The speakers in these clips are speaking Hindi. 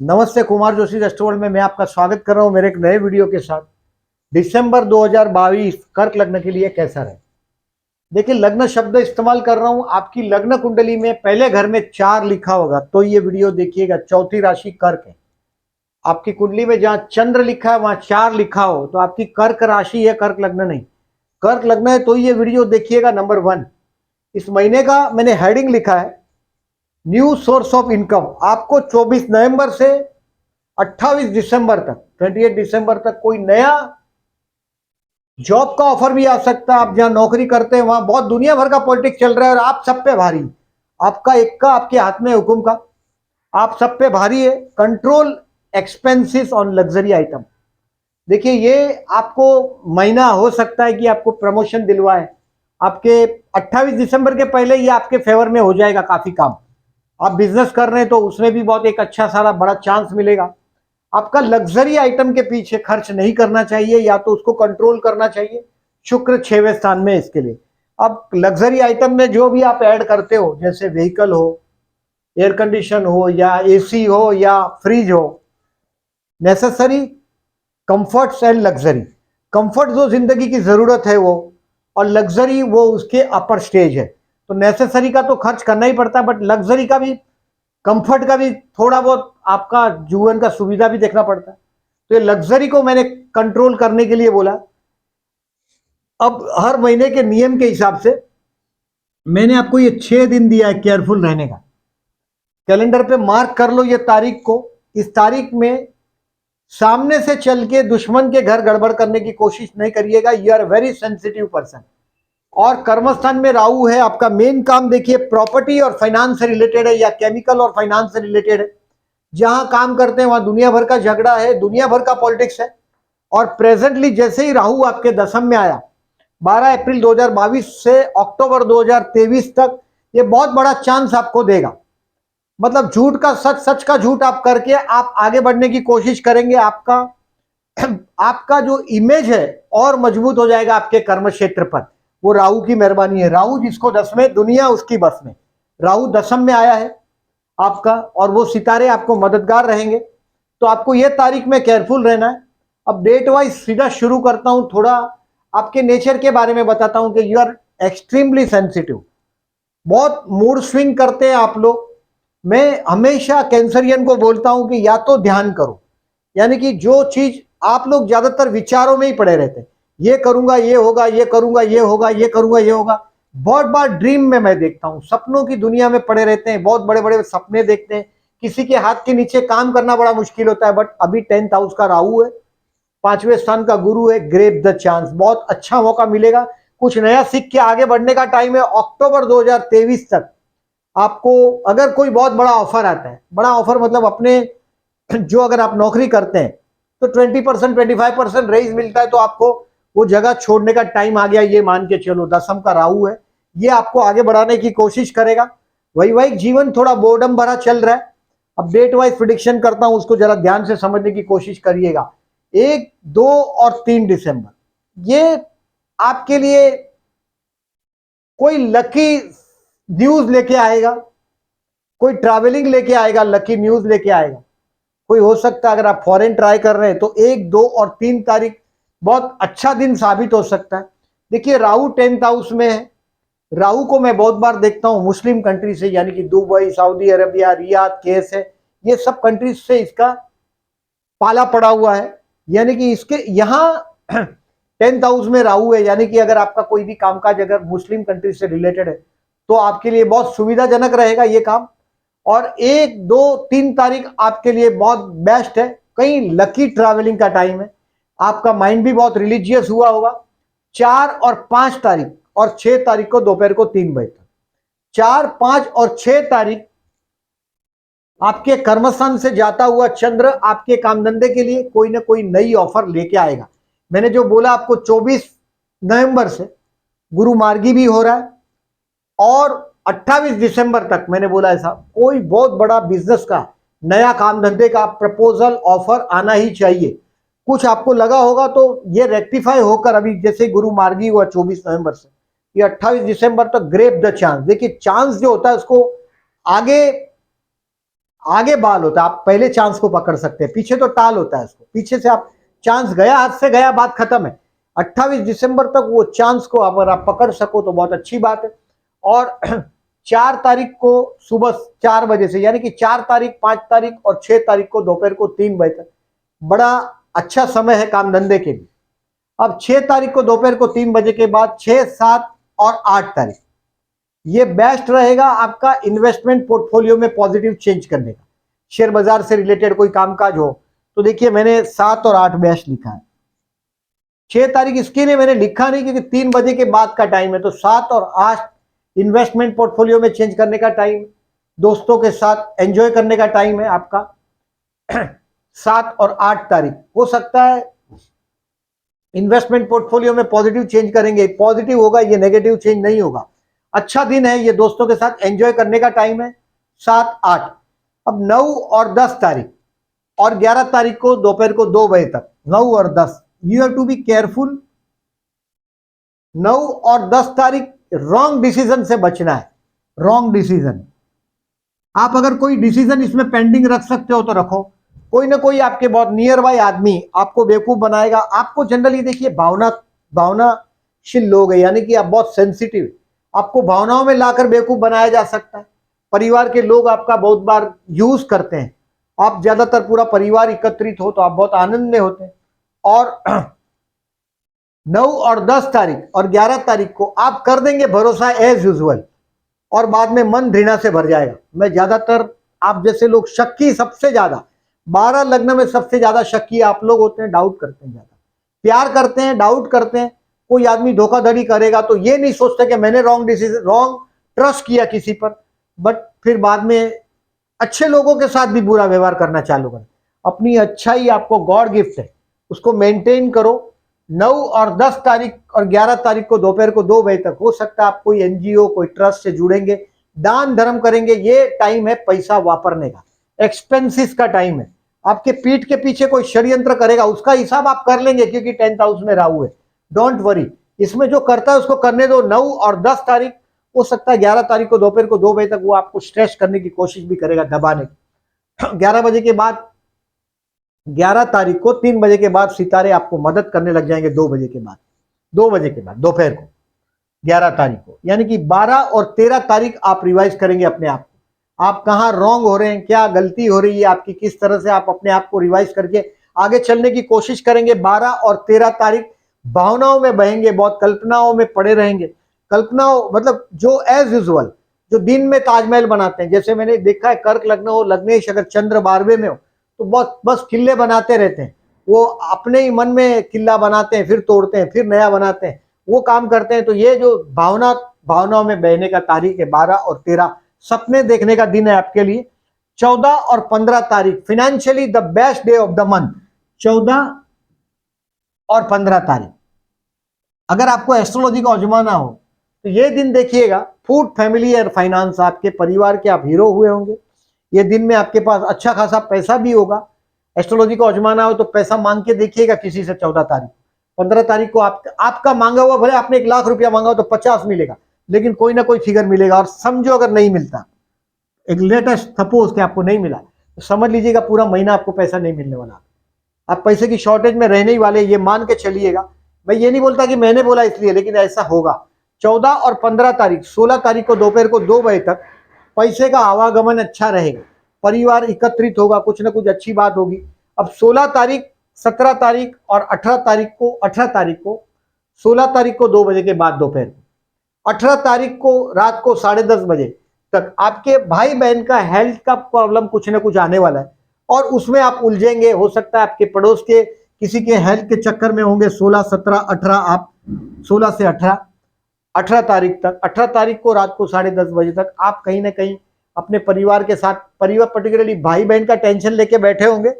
नमस्ते, कुमार जोशी रेस्टोरेंट में मैं आपका स्वागत कर रहा हूं मेरे एक नए वीडियो के साथ। दिसंबर 2022 कर्क लग्न के लिए कैसा रहे। देखिए, लग्न शब्द इस्तेमाल कर रहा हूं। आपकी लग्न कुंडली में पहले घर में 4 लिखा होगा तो ये वीडियो देखिएगा। चौथी राशि कर्क है। आपकी कुंडली में जहां चंद्र लिखा है वहां 4 लिखा हो तो आपकी कर्क राशि है, कर्क लग्न नहीं। कर्क लग्न है तो ये वीडियो देखिएगा। नंबर 1, इस महीने का मैंने हेडिंग लिखा है न्यू सोर्स ऑफ इनकम। आपको 24 नवंबर से 28 दिसंबर तक, 28 दिसंबर तक कोई नया जॉब का ऑफर भी आ सकता है। आप जहां नौकरी करते हैं वहां बहुत दुनिया भर का पॉलिटिक्स चल रहा है और आप सब पे भारी। आपका इक्का आपके हाथ में हुकुम का, आप सब पे भारी है। Control expenses on luxury item. देखिए, ये आपको महीना हो सकता है कि आपको प्रमोशन दिलवाए। आपके 28 दिसंबर के पहले ये आपके फेवर में हो जाएगा काफी काम। आप बिजनेस कर रहे हैं तो उसमें भी बहुत एक अच्छा सारा बड़ा चांस मिलेगा। आपका लग्जरी आइटम के पीछे खर्च नहीं करना चाहिए, या तो उसको कंट्रोल करना चाहिए। शुक्र 6वें स्थान में इसके लिए। अब लग्जरी आइटम में जो भी आप ऐड करते हो, जैसे व्हीकल हो, एयर कंडीशन हो, या एसी हो, या फ्रिज हो, necessary comforts and luxury. Comfort जो जिंदगी की जरूरत है वो, और लग्जरी वो उसके अपर स्टेज है। तो नेसेसरी का तो खर्च करना ही पड़ता है, बट लग्जरी का भी, कंफर्ट का भी थोड़ा बहुत आपका जीवन का सुविधा भी देखना पड़ता है। तो ये लग्जरी को मैंने कंट्रोल करने के लिए बोला। अब हर महीने के नियम के हिसाब से मैंने आपको ये 6 दिन दिया है केयरफुल रहने का। कैलेंडर पे मार्क कर लो ये तारीख को। इस तारीख में सामने से चल के दुश्मन के घर गड़बड़ करने की कोशिश नहीं करिएगा। You are very sensitive person. और कर्मस्थान में राहु है। आपका मेन काम देखिए प्रॉपर्टी और फाइनेंस से रिलेटेड है, या केमिकल और फाइनेंस से रिलेटेड है। जहां काम करते हैं वहां दुनिया भर का झगड़ा है, दुनिया भर का पॉलिटिक्स है। और प्रेजेंटली जैसे ही राहु आपके दशम में आया 12 अप्रैल 2022 से अक्टूबर 2023 तक, ये बहुत बड़ा चांस आपको देगा। मतलब झूठ का सच, सच का झूठ आप करके आप आगे बढ़ने की कोशिश करेंगे। आपका आपका जो इमेज है और मजबूत हो जाएगा आपके कर्म क्षेत्र पर। वो राहु की मेहरबानी है। राहु जिसको 10 में, दुनिया उसकी बस में। राहु दशम में आया है आपका, और वो सितारे आपको मददगार रहेंगे। तो आपको ये तारीख में केयरफुल रहना है। अब डेट वाइज सीधा शुरू करता हूं। थोड़ा आपके नेचर के बारे में बताता हूं कि यू आर एक्सट्रीमली सेंसिटिव। बहुत मूड स्विंग करते हैं आप लोग। मैं हमेशा कैंसरियन को बोलता हूं कि या तो ध्यान करो, यानी कि जो चीज आप लोग ज्यादातर विचारों में ही पड़े रहते हैं। ये करूंगा ये होगा, ये करूंगा ये होगा, ये करूंगा ये होगा। बहुत बार ड्रीम में मैं देखता हूं, सपनों की दुनिया में पड़े रहते हैं, बहुत बड़े बड़े सपने देखते हैं। किसी के हाथ के नीचे काम करना बड़ा मुश्किल होता है। बट अभी 10th हाउस का राहु है, 5वें स्थान का गुरु है। ग्रेप द चांस, बहुत अच्छा मौका मिलेगा। कुछ नया सीख के आगे बढ़ने का टाइम है। अक्टूबर 2023 तक आपको अगर कोई बहुत बड़ा ऑफर आता है, बड़ा ऑफर मतलब अपने जो, अगर आप नौकरी करते हैं तो 20% 25% रेज मिलता है, तो आपको वो जगह छोड़ने का टाइम आ गया, ये मान के चलो। दसम का राहु है, ये आपको आगे बढ़ाने की कोशिश करेगा। वैवाहिक जीवन थोड़ा बोर्डम भरा चल रहा है। अब डेट वाइज प्रिडिक्शन करता हूं, उसको जरा ध्यान से समझने की कोशिश करिएगा। 1, 2 और 3 दिसंबर ये आपके लिए कोई लकी न्यूज लेके आएगा, कोई ट्रैवलिंग लेके आएगा, लकी न्यूज लेके आएगा। कोई हो सकता है, अगर आप फॉरेन ट्राई कर रहे हैं तो 1, 2 और 3 तारीख बहुत अच्छा दिन साबित हो सकता है। देखिए, राहु 10th हाउस में है। राहु को मैं बहुत बार देखता हूं मुस्लिम कंट्री से, यानी कि Dubai, Saudi Arabia, Riyadh, case है, ये सब कंट्रीज से इसका पाला पड़ा हुआ है। यानी कि इसके यहां 10th हाउस में राहु है, यानी कि अगर आपका कोई भी कामकाज अगर मुस्लिम कंट्री से रिलेटेड है तो आपके लिए बहुत सुविधाजनक रहेगा ये काम। और 1, 2, 3 तारीख आपके लिए बहुत बेस्ट है। कहीं लकी ट्रैवलिंग का टाइम है। आपका माइंड भी बहुत रिलीजियस हुआ होगा। 4 और 5 तारीख और 6 तारीख को दोपहर को 3 बजे तक, 4, 5 और 6 तारीख आपके कर्मस्थान से जाता हुआ चंद्र आपके काम धंधे के लिए कोई ना कोई नई ऑफर लेके आएगा। मैंने जो बोला आपको 24 नवंबर से गुरु मार्गी भी हो रहा है, और 28 दिसंबर तक मैंने बोला ऐसा कोई बहुत बड़ा बिजनेस का, नया काम धंधे का प्रपोजल ऑफर आना ही चाहिए। कुछ आपको लगा होगा तो ये रेक्टिफाई होकर, अभी जैसे गुरु मार्गी हुआ 24 नवंबर से, ये 28 दिसंबर तक ग्रेप द चांस। देखिए, चांस जो होता है उसको आगे आगे बाल होता है, आप पहले चांस को पकड़ सकते हैं, पीछे तो टाल होता है उसको, पीछे से आप चांस गया, हाथ से गया, बात खत्म है। 28 दिसंबर तक वो चांस को अगर आप पकड़ सको तो बहुत अच्छी बात है। और 4 तारीख को सुबह 4 बजे से, यानी कि 4 तारीख, 5 तारीख और 6 तारीख को दोपहर को 3 बजे तक बड़ा अच्छा समय है काम धंधे के लिए। अब 6 तारीख को दोपहर को 3 बजे के बाद 6, 7 और 8 तारीख ये बेस्ट रहेगा आपका इन्वेस्टमेंट पोर्टफोलियो में पॉजिटिव चेंज करने का। शेयर बाजार से रिलेटेड कोई कामकाज हो तो देखिए मैंने 7 और 8 बेस्ट लिखा है। 6 तारीख इसके लिए मैंने लिखा नहीं क्योंकि 3 बजे के बाद का टाइम है, तो 7 और 8 इन्वेस्टमेंट पोर्टफोलियो में चेंज करने का टाइम, दोस्तों के साथ एंजॉय करने का टाइम है आपका। 7 और 8 तारीख हो सकता है इन्वेस्टमेंट पोर्टफोलियो में पॉजिटिव चेंज करेंगे, पॉजिटिव होगा, ये नेगेटिव चेंज नहीं होगा। अच्छा दिन है, ये दोस्तों के साथ एंजॉय करने का टाइम है 7, 8। अब 9 और 10 तारीख और 11 तारीख को दोपहर को 2 बजे तक, 9 और 10 you have to be careful. 9 और 10 तारीख रॉन्ग डिसीजन से बचना है, रॉन्ग डिसीजन। आप अगर कोई डिसीजन इसमें पेंडिंग रख सकते हो तो रखो, कोई ना कोई आपके बहुत नियर बाय आदमी आपको बेवकूफ बनाएगा। आपको जनरली देखिए भावनाशील लोग है, यानी कि आप बहुत सेंसिटिव, आपको भावनाओं में लाकर बेवकूफ बनाया जा सकता है। परिवार के लोग आपका बहुत बार यूज करते हैं, आप ज्यादातर पूरा परिवार एकत्रित हो तो आप बहुत आनंद में होते हैं। और 9 और 10 तारीख और 11 तारीख को आप कर देंगे भरोसा एज यूजुअल, और बाद में मन घृणा से भर जाएगा। मैं ज्यादातर आप जैसे लोग शक्की, सबसे ज्यादा 12 लग्न में सबसे ज्यादा शक्की आप लोग होते हैं, डाउट करते हैं, ज्यादा प्यार करते हैं, डाउट करते हैं। कोई आदमी धोखाधड़ी करेगा तो ये नहीं सोचते कि मैंने रॉन्ग डिसीजन, रॉन्ग ट्रस्ट किया किसी पर, बट फिर बाद में अच्छे लोगों के साथ भी बुरा व्यवहार करना चालू करें। अपनी अच्छाई आपको गॉड गिफ्ट है, उसको मेंटेन करो। 9 और 10 तारीख और 11 तारीख को दोपहर को 2 बजे तक हो सकता है आप कोई एनजीओ, कोई ट्रस्ट से जुड़ेंगे, दान धर्म करेंगे। ये टाइम है पैसा वापरने का, एक्सपेंसिस का टाइम है। आपके पीठ के पीछे कोई षड्यंत्र करेगा उसका हिसाब आप कर लेंगे, क्योंकि 10th हाउस में राहु है। डोंट वरी, इसमें जो करता है उसको करने दो। 9 और 10 तारीख, हो सकता है 11 तारीख को दोपहर को 2 बजे तक वो आपको स्ट्रेस करने की कोशिश भी करेगा, दबाने की। 11 बजे के बाद, 11 तारीख को 3 बजे के बाद सितारे आपको मदद करने लग जाएंगे। 2 बजे के बाद, 2 बजे के बाद दोपहर को 11 तारीख को, यानी कि 12 और 13 तारीख आप रिवाइज करेंगे अपने आप को। आप कहाँ रॉन्ग हो रहे हैं, क्या गलती हो रही है आपकी, किस तरह से आप अपने आप को रिवाइज करके आगे चलने की कोशिश करेंगे। 12 और 13 तारीख भावनाओं में बहेंगे, बहुत कल्पनाओं में पड़े रहेंगे। कल्पनाओं मतलब जो एज यूजुअल, जो दिन में ताजमहल बनाते हैं, जैसे मैंने देखा है कर्क लग्न हो, लग्नेश अगर चंद्र 12वें में हो तो बहुत बस किले बनाते रहते हैं। वो अपने ही मन में किला बनाते हैं, फिर तोड़ते हैं, फिर नया बनाते हैं, वो काम करते हैं। तो ये जो भावनाओं में बहने का तारीख है 12 और 13, सपने देखने का दिन है आपके लिए। 14 और 15 तारीख financially the best day of the month. 14 और 15 तारीख अगर आपको एस्ट्रोलॉजी का आजमाना हो तो ये दिन देखिएगा। फूड, फैमिली और फाइनेंस, आपके परिवार के आप हीरो हुए होंगे। ये दिन में आपके पास अच्छा खासा पैसा भी होगा। एस्ट्रोलॉजी को आजमाना हो तो पैसा मांग के देखिएगा किसी से। 14 तारीख, 15 तारीख को आपका मांगा हुआ, भले आपने 1 लाख रुपया मांगा हो तो 50 मिलेगा, लेकिन कोई ना कोई फिगर मिलेगा। और समझो अगर नहीं मिलता, एक लेटेस्ट सपोज कि आपको नहीं मिला, तो समझ लीजिएगा पूरा महीना आपको पैसा नहीं मिलने वाला। आप पैसे की शॉर्टेज में रहने ही वाले, ये मान के चलिएगा। मैं ये नहीं बोलता कि मैंने बोला इसलिए, लेकिन ऐसा होगा। 14 और 15 तारीख, 16 तारीख को दोपहर को 2 बजे तक पैसे का आवागमन अच्छा रहेगा, परिवार एकत्रित होगा, कुछ ना कुछ अच्छी बात होगी। अब 16 तारीख, 17 तारीख और 18 तारीख को, 16 तारीख को 2 बजे के बाद दोपहर को, 18 तारीख को रात को 10:30 बजे तक आपके भाई बहन का हेल्थ का प्रॉब्लम कुछ ना कुछ आने वाला है, और उसमें आप उलझेंगे। हो सकता है आपके पड़ोस के किसी के हेल्थ के चक्कर में होंगे। 16, 17, 18, आप 16 से 18 तारीख तक, 18 तारीख को रात को 10:30 बजे तक आप कहीं ना कहीं अपने परिवार के साथ, परिवार पर्टिकुलरली भाई बहन का टेंशन लेके बैठे होंगे,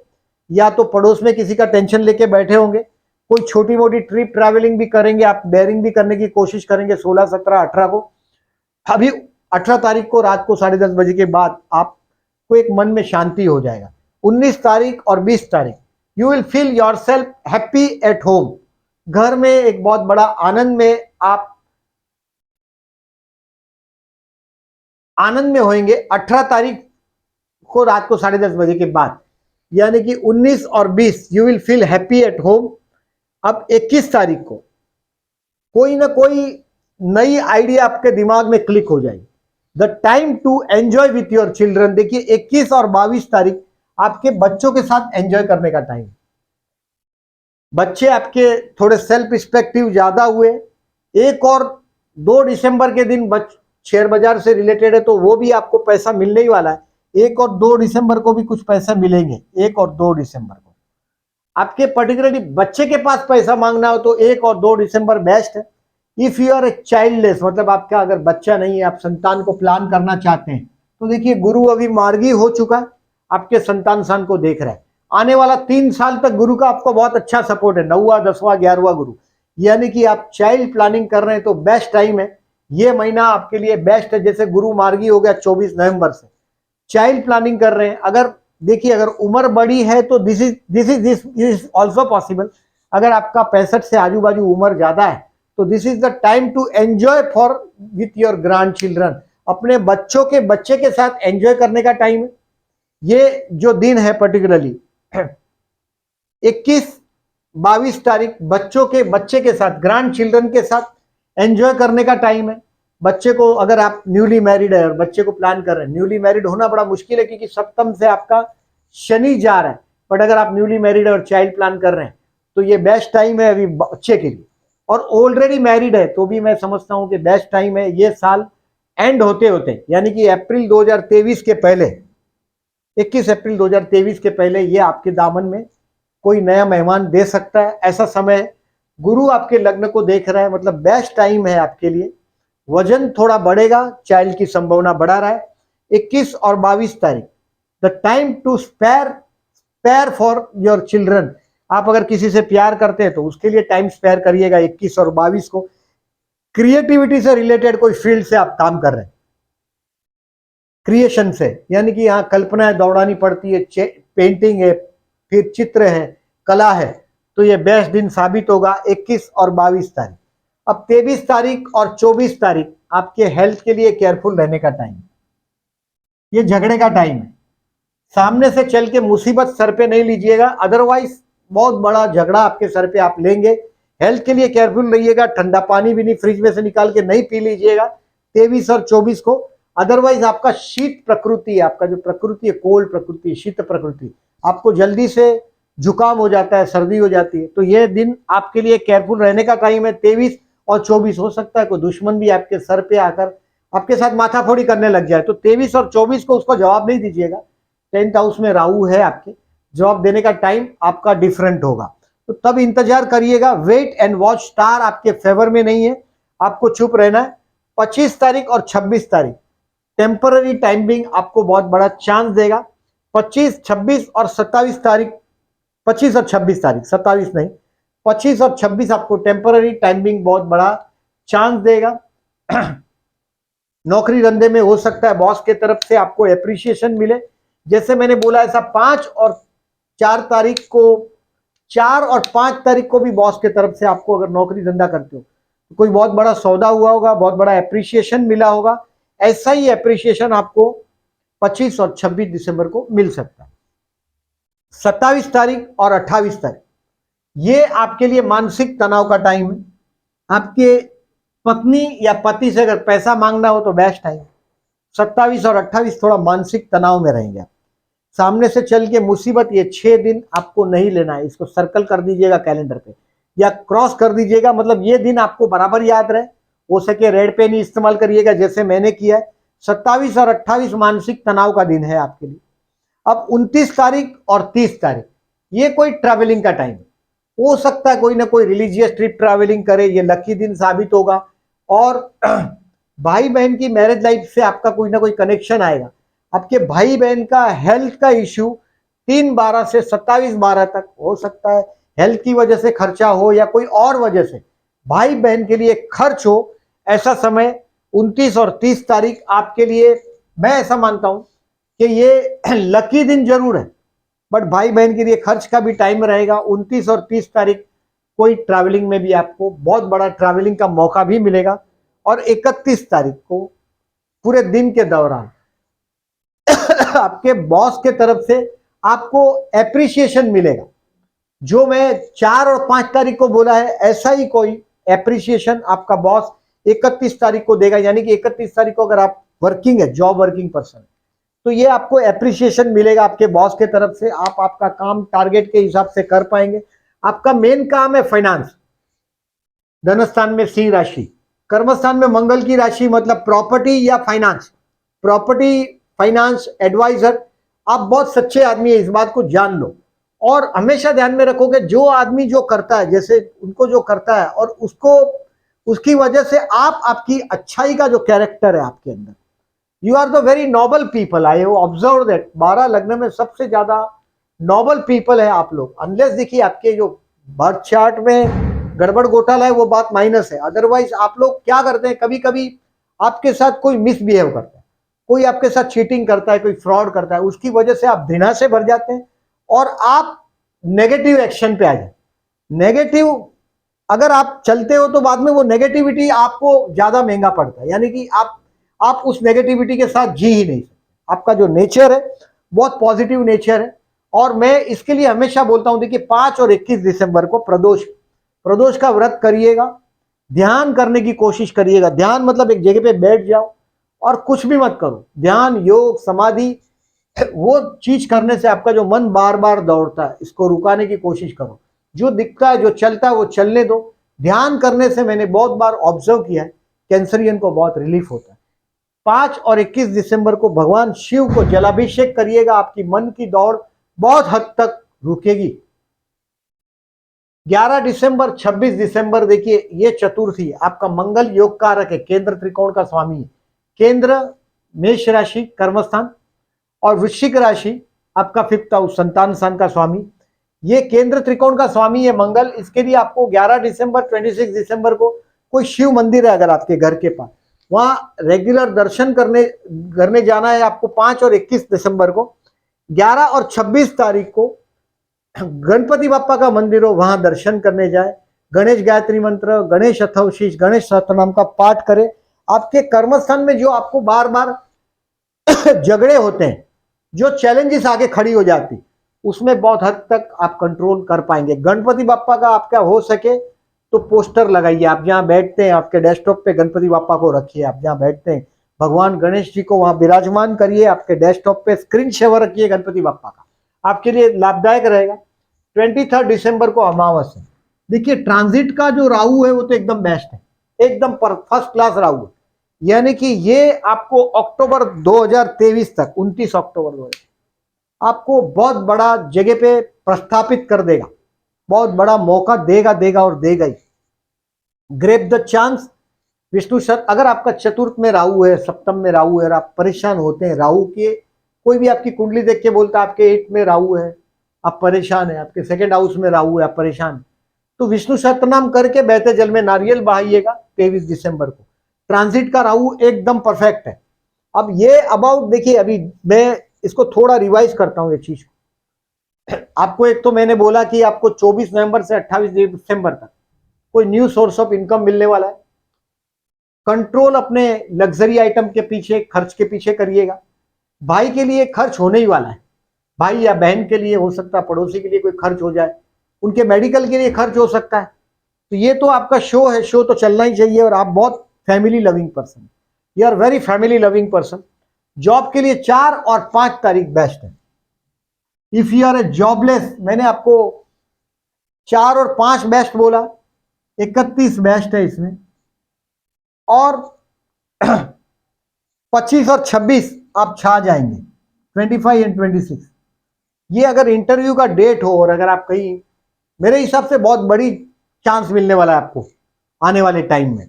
या तो पड़ोस में किसी का टेंशन लेके बैठे होंगे। कोई छोटी मोटी ट्रिप ट्रैवलिंग भी करेंगे आप, डेयरिंग भी करने की कोशिश करेंगे 16, 17, 18 को। अभी 18 तारीख को रात को 10:30 बजे के बाद आपको एक मन में शांति हो जाएगा। 19 तारीख और 20 तारीख you will feel your self happy at home. घर में एक बहुत बड़ा आनंद में आप आनंद में होंगे। 18 तारीख को रात को 10:30 बजे के बाद, यानी कि 19 और 20 you will feel happy at home. अब 21 तारीख को कोई ना कोई नई आइडिया आपके दिमाग में क्लिक हो जाएगी। The time to enjoy with your children. देखिए 21 और 22 तारीख आपके बच्चों के साथ एंजॉय करने का टाइम। बच्चे आपके थोड़े सेल्फ रिस्पेक्टिव ज्यादा हुए। 1 और 2 दिसंबर के दिन शेयर बाजार से रिलेटेड है तो वो भी आपको पैसा मिलने ही वाला है। 1 और 2 दिसंबर को भी कुछ पैसा मिलेंगे। 1 और 2 दिसंबर को आपके पर्टिकुलरली बच्चे के पास पैसा मांगना हो तो 1 और 2 दिसंबर बेस्ट है। If you are a childless, मतलब आपका अगर बच्चा नहीं है, आप संतान को प्लान करना चाहते हैं, तो देखिए गुरु अभी मार्गी हो चुका है, आपके संतान सान को देख रहा है। आने वाला 3 साल तक गुरु का आपको बहुत अच्छा सपोर्ट है, 9वां 10वां 11वां गुरु, यानी कि आप चाइल्ड प्लानिंग कर रहे हैं तो बेस्ट टाइम है। ये महीना आपके लिए बेस्ट है। जैसे गुरु मार्गी हो गया 24 नवंबर से, चाइल्ड प्लानिंग कर रहे हैं, अगर देखिए अगर उम्र बड़ी है तो दिस इज ऑल्सो पॉसिबल। अगर आपका 65 से आजू बाजू उम्र ज्यादा है तो this is the time to enjoy for with your grand children. अपने बच्चों के बच्चे के साथ एंजॉय करने का टाइम है। ये जो दिन है पर्टिकुलरली 21-22 तारीख बच्चों के बच्चे के साथ, ग्रैंड चिल्ड्रन के साथ एंजॉय करने का टाइम है। बच्चे को, अगर आप न्यूली मैरिड है और बच्चे को प्लान कर रहे हैं, न्यूली मैरिड होना बड़ा मुश्किल है क्योंकि सप्तम से आपका शनि जा रहा है, बट अगर आप न्यूली मैरिड है और चाइल्ड प्लान कर रहे हैं तो ये बेस्ट टाइम है अभी बच्चे के लिए। और ऑलरेडी मैरिड है तो भी मैं समझता हूं कि बेस्ट टाइम है। ये साल एंड होते होते, यानी कि अप्रैल 2023 के पहले, 21 अप्रैल 2023 के पहले ये आपके दामन में कोई नया मेहमान दे सकता है। ऐसा समय गुरु आपके लग्न को देख रहा है, मतलब बेस्ट टाइम है आपके लिए। वजन थोड़ा बढ़ेगा, चाइल्ड की संभावना बढ़ा रहा है। 21 और 22 तारीख the time to spare for your children. आप अगर किसी से प्यार करते हैं तो उसके लिए टाइम स्पेयर करिएगा 21 और 22 को। क्रिएटिविटी से रिलेटेड कोई फील्ड से आप काम कर रहे हैं, क्रिएशन से, यानी कि यहाँ कल्पनाएं दौड़ानी पड़ती है, पेंटिंग है, फिर चित्र है, कला है, तो ये बेस्ट दिन साबित होगा 21 और 22 तारीख। अब 23 तारीख और 24 तारीख आपके हेल्थ के लिए केयरफुल रहने का टाइम। ये झगड़े का टाइम है। सामने से चल के मुसीबत सर पे नहीं लीजिएगा, अदरवाइज बहुत बड़ा झगड़ा आपके सर पे आप लेंगे। हेल्थ के लिए केयरफुल रहिएगा। ठंडा पानी भी नहीं फ्रिज में से निकाल के नहीं पी लीजिएगा 23 और 24 को, अदरवाइज आपका शीत प्रकृति, आपका जो प्रकृति है, कोल्ड प्रकृति, शीत प्रकृति, आपको जल्दी से जुकाम हो जाता है, सर्दी हो जाती है। तो ये दिन आपके लिए केयरफुल रहने का टाइम है। 23 और 24 हो सकता है कोई दुश्मन भी आपके सर पे आकर आपके साथ माथाफोड़ी करने लग जाए, तो 23 और 24 को उसको जवाब नहीं दीजिएगा। 10th हाउस में राहु है, आपके जवाब देने का टाइम आपका डिफरेंट होगा, तो तब इंतजार करिएगा। वेट एंड वॉच, स्टार आपके फेवर में नहीं है, आपको चुप रहना है। 25 तारीख और 26 तारीख टेम्पररी टाइमिंग आपको बहुत बड़ा चांस देगा। 25, 26 और 27 तारीख, 25 और 26 तारीख, 27 नहीं, 25 और 26 आपको टेम्पररी टाइमिंग बहुत बड़ा चांस देगा। नौकरी धंधे में हो सकता है बॉस के तरफ से आपको एप्रिसिएशन मिले। जैसे मैंने बोला ऐसा 5 और 4 तारीख को, 4 और 5 तारीख को भी बॉस के तरफ से आपको, अगर नौकरी धंधा करते हो तो कोई बहुत बड़ा सौदा हुआ होगा, बहुत बड़ा एप्रिसिएशन मिला होगा। ऐसा ही एप्रिसिएशन आपको 25 और 26 दिसंबर को मिल सकता है। 27 तारीख और 28 तारीख ये आपके लिए मानसिक तनाव का टाइम है। आपके पत्नी या पति से अगर पैसा मांगना हो तो बेस्ट टाइम। 27 और 28 थोड़ा मानसिक तनाव में रहेंगे आप। सामने से चल के मुसीबत, ये 6 दिन आपको नहीं लेना है, इसको सर्कल कर दीजिएगा कैलेंडर पे या क्रॉस कर दीजिएगा, मतलब ये दिन आपको बराबर याद रहे। हो सके रेड पेन ही इस्तेमाल करिएगा जैसे मैंने किया है। 27 और 28 मानसिक तनाव का दिन है आपके लिए। अब 29 तारीख और 30 तारीख ये कोई ट्रैवलिंग का टाइम हो सकता है, कोई ना कोई रिलीजियस ट्रिप ट्रैवलिंग करे, ये लकी दिन साबित होगा। और भाई बहन की मैरिज लाइफ से आपका कोई ना कोई कनेक्शन आएगा। आपके भाई बहन का हेल्थ का इश्यू 3/12 से 27/12 तक हो सकता है, हेल्थ की वजह से खर्चा हो या कोई और वजह से भाई बहन के लिए खर्च हो। ऐसा समय 29 और 30 तारीख आपके लिए, मैं ऐसा मानता हूं कि ये लकी दिन जरूर है, बट भाई बहन के लिए खर्च का भी टाइम रहेगा। 29 और 30 तारीख कोई ट्रैवलिंग में भी आपको बहुत बड़ा ट्रैवलिंग का मौका भी मिलेगा। और 31 तारीख को पूरे दिन के दौरान आपके बॉस के तरफ से आपको एप्रिसिएशन मिलेगा। जो मैं 4 और 5 तारीख को बोला है, ऐसा ही कोई एप्रिसिएशन आपका बॉस 31 तारीख को देगा। यानी कि 31 तारीख को अगर आप वर्किंग है, जॉब वर्किंग पर्सन, तो ये आपको एप्रिसिएशन मिलेगा आपके बॉस के तरफ से। आप आपका काम टारगेट के हिसाब से कर पाएंगे। आपका मेन काम है फाइनेंस। धनस्थान में सिंह राशि, कर्मस्थान में मंगल की राशि, मतलब प्रॉपर्टी या फाइनेंस, प्रॉपर्टी, फाइनेंस, एडवाइजर। आप बहुत सच्चे आदमी है, इस बात को जान लो। और हमेशा ध्यान में रखोगे, जो आदमी जो करता है, जैसे उनको जो करता है और उसको, उसकी वजह से आपकी अच्छाई का जो कैरेक्टर है आपके अंदर, you are the very noble people. I have observe that 12 लग्न में सबसे ज्यादा नोबल पीपल है आप लोग। अनलेस देखिए आपके जो बर्थ चार्ट में गड़बड़ घोटाला है वो बात माइनस है, अदरवाइज आप लोग क्या करते हैं, कभी कभी आपके साथ कोई मिसबिहेव करता है, कोई आपके साथ चीटिंग करता है, कोई फ्रॉड करता है, उसकी वजह से आप घृणा से भर जाते हैं और आप नेगेटिव एक्शन पे आ जाए। नेगेटिव अगर आप चलते हो तो बाद में वो नेगेटिविटी आपको ज्यादा महंगा पड़ता है। यानी कि आप उस नेगेटिविटी के साथ जी ही नहीं सकते। आपका जो नेचर है बहुत पॉजिटिव नेचर है। और मैं इसके लिए हमेशा बोलता हूं, देखिए 5 और 21 दिसंबर को प्रदोष का व्रत करिएगा, ध्यान करने की कोशिश करिएगा। ध्यान मतलब एक जगह पे बैठ जाओ और कुछ भी मत करो। ध्यान, योग, समाधि, वो चीज करने से आपका जो मन बार बार दौड़ता है, इसको रुकाने की कोशिश करो। जो दिखता है, जो चलता है, वो चलने दो। ध्यान करने से मैंने बहुत बार ऑब्जर्व किया है, कैंसरियन को बहुत रिलीफ होता है। 5 और 21 दिसंबर को भगवान शिव को जलाभिषेक करिएगा, आपकी मन की दौड़ बहुत हद तक रुकेगी। 11 दिसंबर, 26 दिसंबर, देखिए ये चतुर्थी, आपका मंगल योग कारक है, केंद्र त्रिकोण का स्वामी है। केंद्र मेष राशि कर्मस्थान और वृश्चिक राशि आपका 5th हाउस संतान स्थान का स्वामी। ये केंद्र त्रिकोण का स्वामी है मंगल। इसके लिए आपको 11 दिसंबर, 26 दिसंबर को कोई शिव मंदिर है अगर आपके घर के पास, वहां रेगुलर दर्शन करने जाना है आपको। 5 और 21 दिसंबर को, 11 और 26 तारीख को गणपति बापा का मंदिर हो, वहां दर्शन करने जाए। गणेश गायत्री मंत्र, गणेश अथर्वशीष, गणेश सहस्त्रनाम का पाठ करें। आपके कर्मस्थान में जो आपको बार बार झगड़े होते हैं, जो चैलेंजेस आगे खड़ी हो जाती, उसमें बहुत हद तक आप कंट्रोल कर पाएंगे। गणपति बापा का आपका हो सके तो पोस्टर लगाइए, आप जहां बैठते हैं आपके डेस्कटॉप पे गणपति बापा को रखिए। आप जहां बैठते हैं भगवान गणेश जी को वहां विराजमान करिए, आपके डेस्कटॉप पे स्क्रीन शेवर रखिए गणपति बापा का, आपके लिए लाभदायक रहेगा। 23 दिसंबर को अमावस है। देखिए ट्रांजिट का जो राहु है वो तो एकदम बेस्ट है, एकदम फर्स्ट क्लास राहु है। यानी कि ये आपको अक्टूबर 2023 तक, 29 अक्टूबर 2023 आपको बहुत बड़ा जगह पे प्रस्थापित कर देगा, बहुत बड़ा मौका देगा और देगा ही। Grab the chance. Vishnu sir, अगर आपका चतुर्थ में राहु है, सप्तम में राहु है और आप परेशान होते हैं राहु के, कोई भी आपकी कुंडली देख के बोलता है आपके 8 में राहु है, आप परेशान है, आपके 2nd हाउस में राहु है, आप परेशान, तो विष्णु सहस्त्रनाम करके बहते जल में नारियल बहाइएगा 23 दिसंबर को। ट्रांजिट का राहु एकदम परफेक्ट है। अब ये अबाउट देखिए, अभी मैं इसको थोड़ा रिवाइज करता हूं ये चीज को। आपको एक तो मैंने बोला कि आपको 24 नवंबर से 28 दिसंबर तक कोई न्यू सोर्स ऑफ इनकम मिलने वाला है। कंट्रोल अपने लग्जरी आइटम के पीछे, खर्च के पीछे करिएगा। भाई के लिए खर्च होने ही वाला है, भाई या बहन के लिए हो सकता है, पड़ोसी के लिए कोई खर्च हो जाए, उनके मेडिकल के लिए खर्च हो सकता है। तो ये तो आपका शो है, शो तो चलना ही चाहिए। और आप बहुत family loving person, you are very family loving person. Job के लिए 4 और 5 तारीख बेस्ट है। If you are a jobless, मैंने आपको 4 और 5 बेस्ट बोला, 31 बेस्ट है इसमें, और 25 और 26 आप छा जाएंगे, 25 एंड 26। ये अगर इंटरव्यू का डेट हो और अगर आप कहीं, मेरे हिसाब से बहुत बड़ी चांस मिलने वाला है आपको आने वाले टाइम में,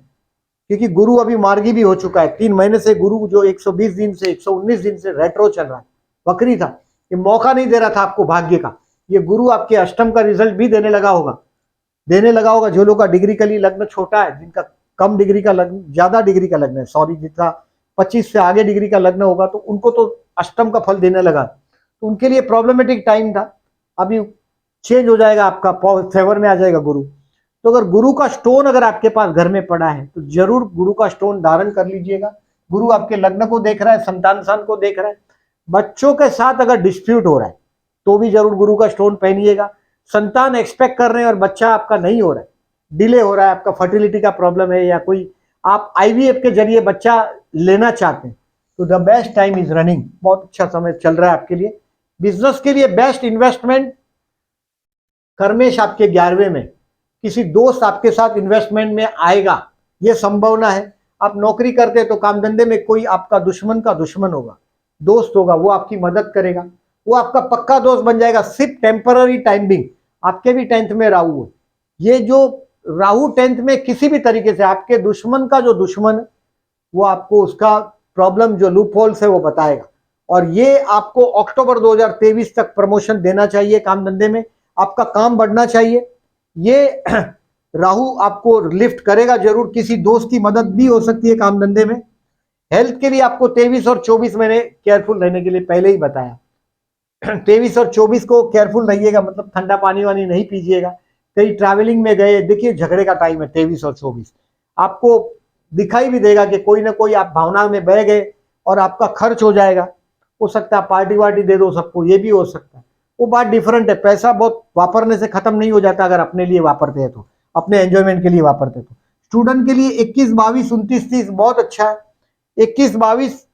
क्योंकि गुरु अभी मार्गी भी हो चुका है। 3 महीने से गुरु जो 120 दिन से 119 दिन से रेट्रो चल रहा है, वक्री था, ये मौका नहीं दे रहा था आपको भाग्य का। ये गुरु आपके अष्टम का रिजल्ट भी देने लगा होगा। जो लोग का डिग्री का लग्न छोटा है, जिनका कम डिग्री का लग्न, ज्यादा डिग्री का लग्न है, सॉरी, जितना 25 से आगे डिग्री का लग्न होगा तो उनको तो अष्टम का फल देने लगा, तो उनके लिए प्रॉब्लमेटिक टाइम था। अभी चेंज हो जाएगा, आपका फेवर में आ जाएगा गुरु। तो अगर गुरु का स्टोन अगर आपके पास घर में पड़ा है तो जरूर गुरु का स्टोन धारण कर लीजिएगा। गुरु आपके लग्न को देख रहा है, संतान स्थान को देख रहा है, बच्चों के साथ अगर डिस्प्यूट हो रहा है तो भी जरूर गुरु का स्टोन पहनिएगा। संतान एक्सपेक्ट कर रहे हैं और बच्चा आपका नहीं हो रहा है, डिले हो रहा है, आपका फर्टिलिटी का प्रॉब्लम है या कोई आप आईवीएफ के जरिए बच्चा लेना चाहते हैं, तो the best time is running, बहुत अच्छा समय चल रहा है आपके लिए। बिजनेस के लिए बेस्ट इन्वेस्टमेंट कर्मेश आपके 11वें में, किसी दोस्त आपके साथ इन्वेस्टमेंट में आएगा, यह संभावना है। आप नौकरी करते हैं तो काम धंधे में कोई आपका दुश्मन का दुश्मन होगा, दोस्त होगा, वो आपकी मदद करेगा, वो आपका पक्का दोस्त बन जाएगा। सिर्फ टेम्पररी टाइमिंग, आपके भी 10th में राहु है, ये जो राहु 10th में किसी भी तरीके से आपके दुश्मन का जो दुश्मन है वो आपको उसका प्रॉब्लम जो लूप होल्स है वो बताएगा, और ये आपको अक्टूबर 2023 तक प्रमोशन देना चाहिए, काम धंधे में आपका काम बढ़ना चाहिए। ये राहु आपको लिफ्ट करेगा जरूर, किसी दोस्त की मदद भी हो सकती है काम धंधे में। हेल्थ के लिए आपको 23 और 24 मैंने केयरफुल रहने के लिए पहले ही बताया। 23 और 24 को केयरफुल रहिएगा, मतलब ठंडा पानी वानी नहीं पीजिएगा, कहीं ट्रैवलिंग में गए, देखिए झगड़े का टाइम है 23 और 24, आपको दिखाई भी देगा कि कोई ना कोई आप भावना में बह गए और आपका खर्च हो जाएगा, हो सकता है पार्टी वार्टी दे दो सबको, ये भी हो सकता है, वो बात डिफरेंट है। पैसा बहुत वापरने से खत्म नहीं हो जाता, अगर अपने लिए वापरते हैं तो, अपने एंजॉयमेंट के लिए वापरते तो। स्टूडेंट के लिए 21, 22, 29, 30 बहुत अच्छा है। 21, 22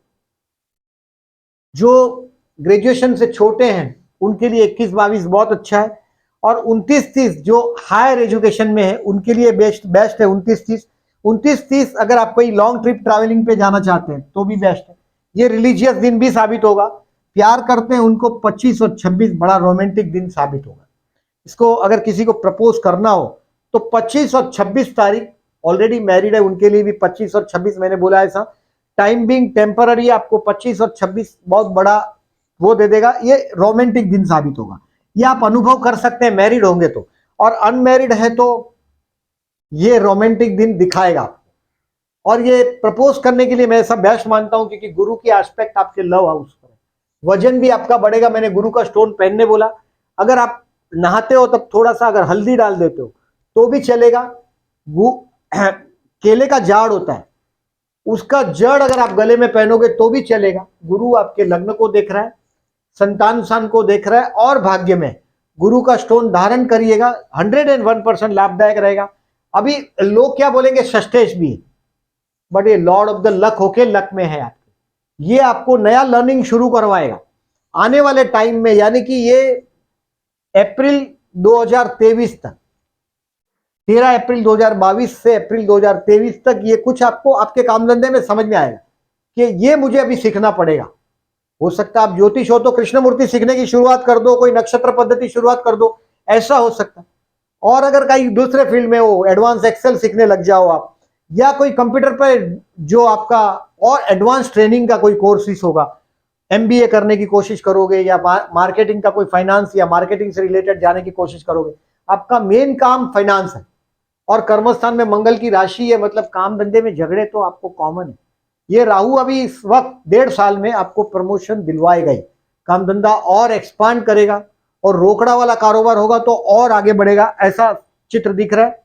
जो ग्रेजुएशन से छोटे हैं उनके लिए 21, 22 बहुत अच्छा है, और 29, 30 जो हायर एजुकेशन में है उनके लिए बेस्ट है 29, 30। 29, 30 अगर आप कोई लॉन्ग ट्रिप ट्रैवलिंग पे जाना चाहते हैं तो भी बेस्ट है। ये रिलीजियस दिन भी साबित होगा, प्यार करते हैं उनको 25 और 26 बड़ा रोमांटिक दिन साबित होगा। इसको अगर किसी को प्रपोज करना हो तो 25 और 26 तारीख, ऑलरेडी मैरिड है उनके लिए भी 25 और 26 मैंने बोला ऐसा, टाइम बिंग टेम्पररी आपको 25 और 26 बहुत बड़ा वो दे देगा, ये रोमांटिक दिन साबित होगा, ये आप अनुभव कर सकते हैं मैरिड होंगे तो, और अनमैरिड है तो ये रोमांटिक दिन दिखाएगा। और ये प्रपोज करने के लिए मैं ऐसा बेस्ट मानता हूं क्योंकि गुरु की एस्पेक्ट आपके लव हाउस पर है, वजन भी आपका बढ़ेगा। मैंने गुरु का स्टोन पहनने बोला, अगर आप नहाते हो तब थोड़ा सा अगर हल्दी डाल देते हो तो भी चलेगा। केले का झाड़ होता है, उसका जड़ अगर आप गले में पहनोगे तो भी चलेगा। गुरु आपके लग्न को देख रहा है, संतान को देख रहा है, और भाग्य में गुरु का स्टोन धारण करिएगा, 101% लाभदायक रहेगा। अभी लोग क्या बोलेंगे, षष्ठेश भी, बट ये लॉर्ड ऑफ द लक होके लक में है आपके, ये आपको नया लर्निंग शुरू करवाएगा आने वाले टाइम में, यानी कि ये अप्रैल 2023 तक, 13 अप्रैल 2022 से अप्रैल 2023 तक ये कुछ आपको आपके काम धंधे में समझ में आएगा कि ये मुझे अभी सीखना पड़ेगा। हो सकता है आप ज्योतिष हो तो कृष्णमूर्ति सीखने की शुरुआत कर दो, कोई नक्षत्र पद्धति शुरुआत कर दो, ऐसा हो सकता है। और अगर कहीं दूसरे फील्ड में हो, एडवांस एक्सेल सीखने लग जाओ आप, या कोई कंप्यूटर पर जो आपका और एडवांस ट्रेनिंग का कोई कोर्सेस होगा, एमबीए करने की कोशिश करोगे, या मार्केटिंग का कोई फाइनेंस या मार्केटिंग से रिलेटेड जाने की कोशिश करोगे, आपका मेन काम फाइनेंस है, और कर्मस्थान में मंगल की राशि है, मतलब काम धंधे में झगड़े तो आपको कॉमन है। ये राहु अभी इस वक्त 1.5 साल में आपको प्रमोशन दिलवाएगा ही, काम धंधा और एक्सपांड करेगा, और रोकड़ा वाला कारोबार होगा तो और आगे बढ़ेगा, ऐसा चित्र दिख रहा है।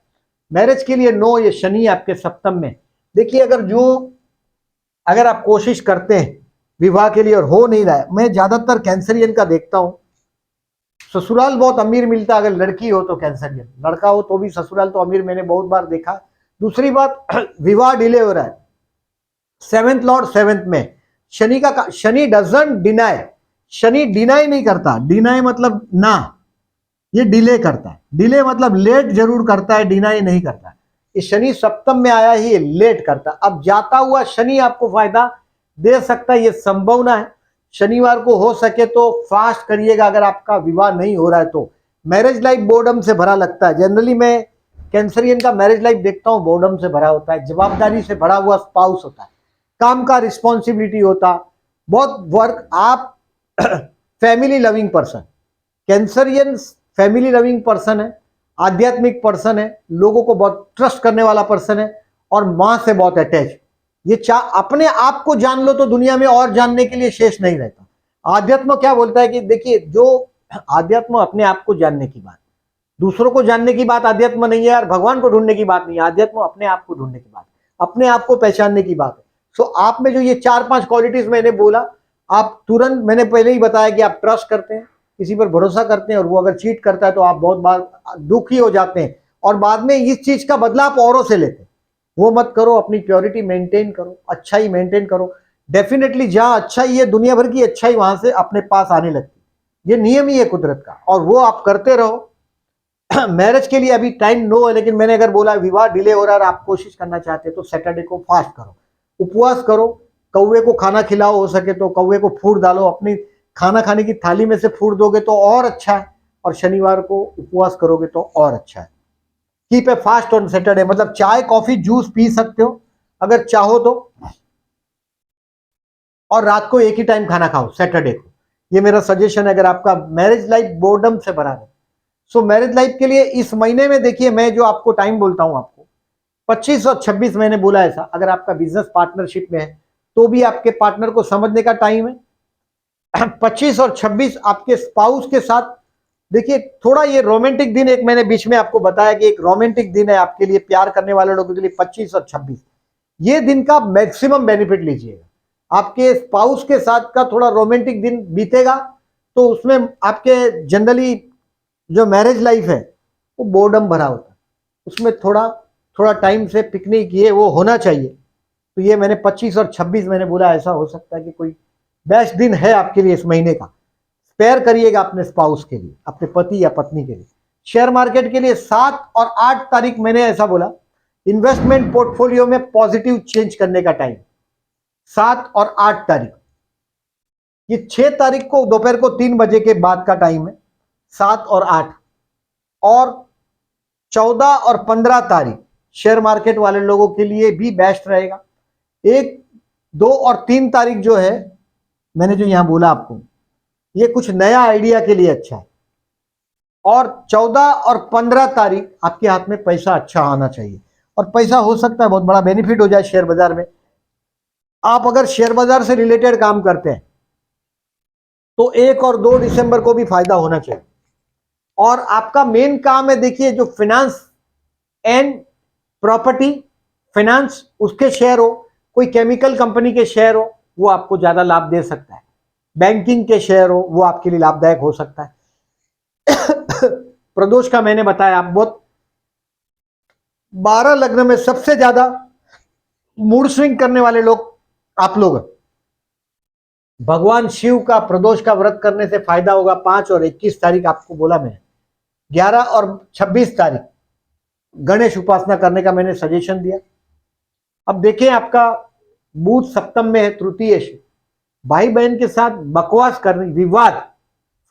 मैरिज के लिए 9, ये शनि आपके सप्तम में। देखिए अगर आप कोशिश करते हैं विवाह के लिए और हो नहीं रहा है, मैं ज्यादातर कैंसरियन का देखता हूं, ससुराल बहुत अमीर मिलता है अगर लड़की हो तो कैंसरियन, लड़का हो तो भी ससुराल तो अमीर मैंने बहुत बार देखा। दूसरी बात, विवाह डिले हो रहा है, 7th लॉर्ड 7th में, Shani doesn't deny, Shani deny नहीं करता, डिनाई मतलब ना, ये डिले करता है, डिले मतलब लेट जरूर करता है, डिनाई नहीं करता। ये शनि सप्तम में आया ही लेट करता, अब जाता हुआ शनि आपको फायदा दे सकता है, ये संभावना है। शनिवार को हो सके तो फास्ट करिएगा अगर आपका विवाह नहीं हो रहा है तो। मैरिज लाइफ बोर्डम से भरा लगता है, जनरली मैं कैंसरियन का मैरिज लाइफ देखता हूं बोर्डम से भरा होता है, जवाबदारी से भरा हुआ स्पाउस होता है, काम का रिस्पॉन्सिबिलिटी होता, बहुत वर्क, आप family loving person, Cancerian family loving person है, आध्यात्मिक पर्सन है, लोगों को बहुत ट्रस्ट करने वाला पर्सन है, और मां से बहुत अटैच। ये अपने आप को जान लो तो दुनिया में और जानने के लिए शेष नहीं रहता। आध्यात्म क्या बोलता है कि देखिए, जो आध्यात्म अपने आप को जानने की बात, दूसरों को जानने की बात आध्यात्म नहीं है यार, भगवान को ढूंढने की बात नहीं है, आध्यात्म अपने आप को ढूंढने की बात, अपने आप को पहचानने की बात है। सो आप में जो ये 4-5 क्वालिटीज मैंने बोला, आप तुरंत, मैंने पहले ही बताया कि आप ट्रस्ट करते हैं, किसी पर भरोसा करते हैं, और वो अगर चीट करता है तो आप बहुत बार दुखी हो जाते हैं और बाद में इस चीज का बदला आप औरों से लेते हैं। वो मत करो, अपनी प्योरिटी मेंटेन करो, अच्छाई मेंटेन करो। डेफिनेटली जहां अच्छाई है, दुनिया भर की अच्छाई वहां से अपने पास आने लगती है। ये नियम ही है कुदरत का, और वो आप करते रहो। मैरिज के लिए अभी टाइम नो है, लेकिन मैंने अगर बोला विवाह डिले हो रहा है और आप कोशिश करना चाहते हैं तो सैटरडे को फास्ट करो, उपवास करो, कौवे को खाना खिलाओ, हो सके तो कौवे को फूड डालो, अपनी खाना खाने की थाली में से फूड दोगे तो और अच्छा है, और शनिवार को उपवास करोगे तो और अच्छा है। Keep a fast on Saturday, मतलब चाय कॉफी जूस पी सकते हो अगर चाहो तो, और रात को एक ही टाइम खाना खाओ सैटरडे को। ये मेरा सजेशन है अगर आपका मैरिज लाइफ बोर्डम से भरा है। सो मैरिज लाइफ के लिए इस महीने में देखिए, मैं जो आपको टाइम बोलता हूं आपको 25 और 26 मैंने बोला ऐसा, अगर आपका बिजनेस पार्टनरशिप में है तो भी आपके पार्टनर को समझने का टाइम है। 25 और 26 आपके स्पाउस के साथ देखिए, थोड़ा ये रोमांटिक दिन, एक मैंने बीच में आपको बताया कि एक रोमांटिक दिन है आपके लिए, प्यार करने वाले लोगों के लिए 25 और 26, ये दिन का मैक्सिमम बेनिफिट लीजिएगा। आपके स्पाउस के साथ का थोड़ा रोमांटिक दिन बीतेगा तो उसमें आपके जनरली जो मैरिज लाइफ है वो बोर्डम भरा होता है, उसमें थोड़ा थोड़ा टाइम से पिकनिक ये वो होना चाहिए। तो ये मैंने 25 और 26 मैंने बोला, ऐसा हो सकता है कि कोई बेस्ट दिन है आपके लिए इस महीने का, स्पेयर करिएगा अपने स्पाउस के लिए, अपने पति या पत्नी के लिए। शेयर मार्केट के लिए 7 और 8 तारीख मैंने ऐसा बोला, इन्वेस्टमेंट पोर्टफोलियो में पॉजिटिव चेंज करने का टाइम, 7 और 8 तारीख। ये 6 तारीख को दोपहर को 3 बजे के बाद का टाइम है, 7 और 8, और 14 और 15 तारीख शेयर मार्केट वाले लोगों के लिए भी बेस्ट रहेगा। 1, 2 और 3 तारीख जो है, मैंने जो यहां बोला आपको, ये कुछ नया आइडिया के लिए अच्छा है, और 14 और 15 तारीख आपके हाथ में पैसा अच्छा आना चाहिए, और पैसा हो सकता है बहुत बड़ा बेनिफिट हो जाए शेयर बाजार में। आप अगर शेयर बाजार से रिलेटेड काम करते हैं तो 1 और 2 दिसंबर को भी फायदा होना चाहिए। और आपका मेन काम है, देखिए, जो फाइनेंस एंड प्रॉपर्टी, फाइनेंस उसके शेयर हो, कोई केमिकल कंपनी के शेयर हो, वो आपको ज्यादा लाभ दे सकता है। बैंकिंग के शेयर हो, वो आपके लिए लाभदायक हो सकता है। प्रदोष का मैंने बताया, आप बहुत 12 लग्न में सबसे ज्यादा मूड स्विंग करने वाले लोग आप लोग। भगवान शिव का प्रदोष का व्रत करने से फायदा होगा। 5 और 21 तारीख आपको बोला मैंने, 11 और 26 तारीख गणेश उपासना करने का मैंने सजेशन दिया। अब देखिए, आपका बुध सप्तम में है, तृतीय से भाई बहन के साथ बकवास करने, विवाद,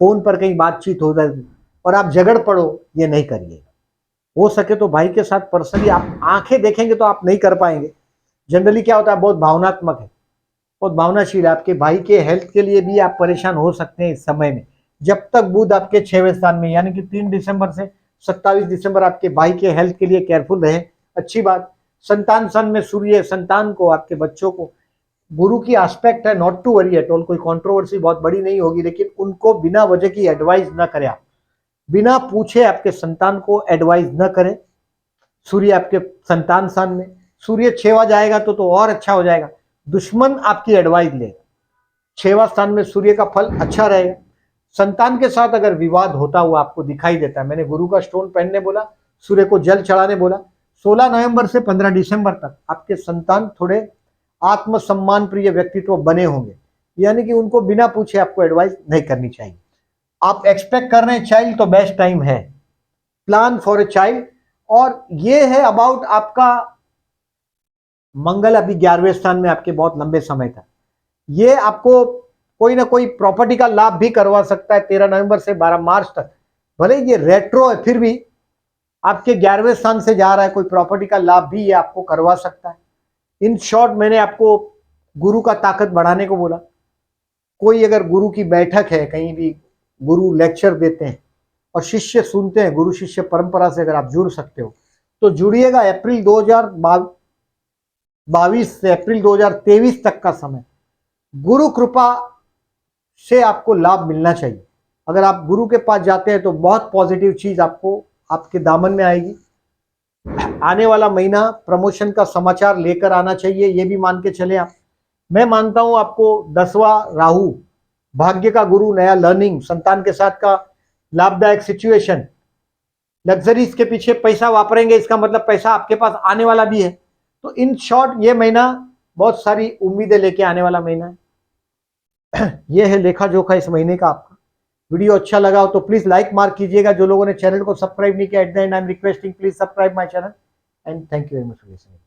फोन पर कहीं बातचीत हो जाए और आप झगड़ पड़ो, ये नहीं करिएगा। हो सके तो भाई के साथ पर्सनली आप आंखें देखेंगे तो आप नहीं कर पाएंगे। जनरली क्या होता है, बहुत भावनात्मक है, बहुत भावनाशील है, आपके भाई के हेल्थ के लिए भी आप परेशान हो सकते हैं इस समय में, जब तक बुध आपके 6वें स्थान में, यानी कि 3 दिसंबर से 27 दिसंबर आपके भाई के हेल्थ के लिए केयरफुल रहे। अच्छी बात। संतान सन में सूर्य, संतान को, आपके बच्चों को गुरु की एस्पेक्ट है, not to worry at all, कोई कंट्रोवर्सी बहुत बड़ी नहीं होगी, लेकिन उनको बिना वजह की एडवाइस ना करें आप, बिना पूछे आपके संतान को एडवाइस न करें। सूर्य आपके संतान स्थान में, सूर्य 6वां जाएगा तो और अच्छा हो जाएगा, दुश्मन आपकी एडवाइस लेगा। 6वां स्थान में सूर्य का फल अच्छा रहेगा। संतान के साथ अगर विवाद होता हुआ आपको दिखाई देता है, मैंने गुरु का स्टोन पहनने बोला, सूर्य को जल चढ़ाने बोला। 16 नवंबर से 15 दिसंबर तक आपके संतान थोड़े आत्मसम्मान प्रिय व्यक्तित्व बने होंगे, यानी कि उनको बिना पूछे आपको एडवाइस नहीं करनी चाहिए। आप एक्सपेक्ट कर रहे हैं चाइल्ड, तो बेस्ट टाइम है, प्लान फॉर ए चाइल्ड। और ये है अबाउट आपका मंगल अभी 11वें स्थान में आपके बहुत लंबे समय तक, ये आपको कोई ना कोई प्रॉपर्टी का लाभ भी करवा सकता है 13 नवंबर से 12 मार्च तक। भले ये रेट्रो है, फिर भी आपके 11वें स्थान से जा रहा है, कोई प्रॉपर्टी का लाभ भी ये आपको करवा सकता है। इन शॉर्ट, मैंने आपको गुरु का ताकत बढ़ाने को बोला। कोई अगर गुरु की बैठक है, कहीं भी गुरु लेक्चर देते हैं और शिष्य सुनते हैं, गुरु शिष्य परंपरा से अगर आप जुड़ सकते हो तो जुड़िएगा। अप्रैल 2022 से अप्रैल 2023 तक का समय, गुरु कृपा से आपको लाभ मिलना चाहिए। अगर आप गुरु के पास जाते हैं तो बहुत पॉजिटिव चीज आपको आपके दामन में आएगी। आने वाला महीना प्रमोशन का समाचार लेकर आना चाहिए, ये भी मान के चले आप। मैं मानता हूं आपको 10वां राहु, भाग्य का गुरु, नया लर्निंग, संतान के साथ का लाभदायक सिचुएशन, लग्जरीज के पीछे पैसा वापरेंगे, इसका मतलब पैसा आपके पास आने वाला भी है। तो इन शॉर्ट ये महीना बहुत सारी उम्मीदें लेके आने वाला महीना है। ये है लेखा जोखा इस महीने का आपका। वीडियो अच्छा लगा हो तो प्लीज लाइक मार्क कीजिएगा। जो लोगों ने चैनल को सब्सक्राइब नहीं किया, at the and I am requesting please subscribe my channel and thank you very much for listening.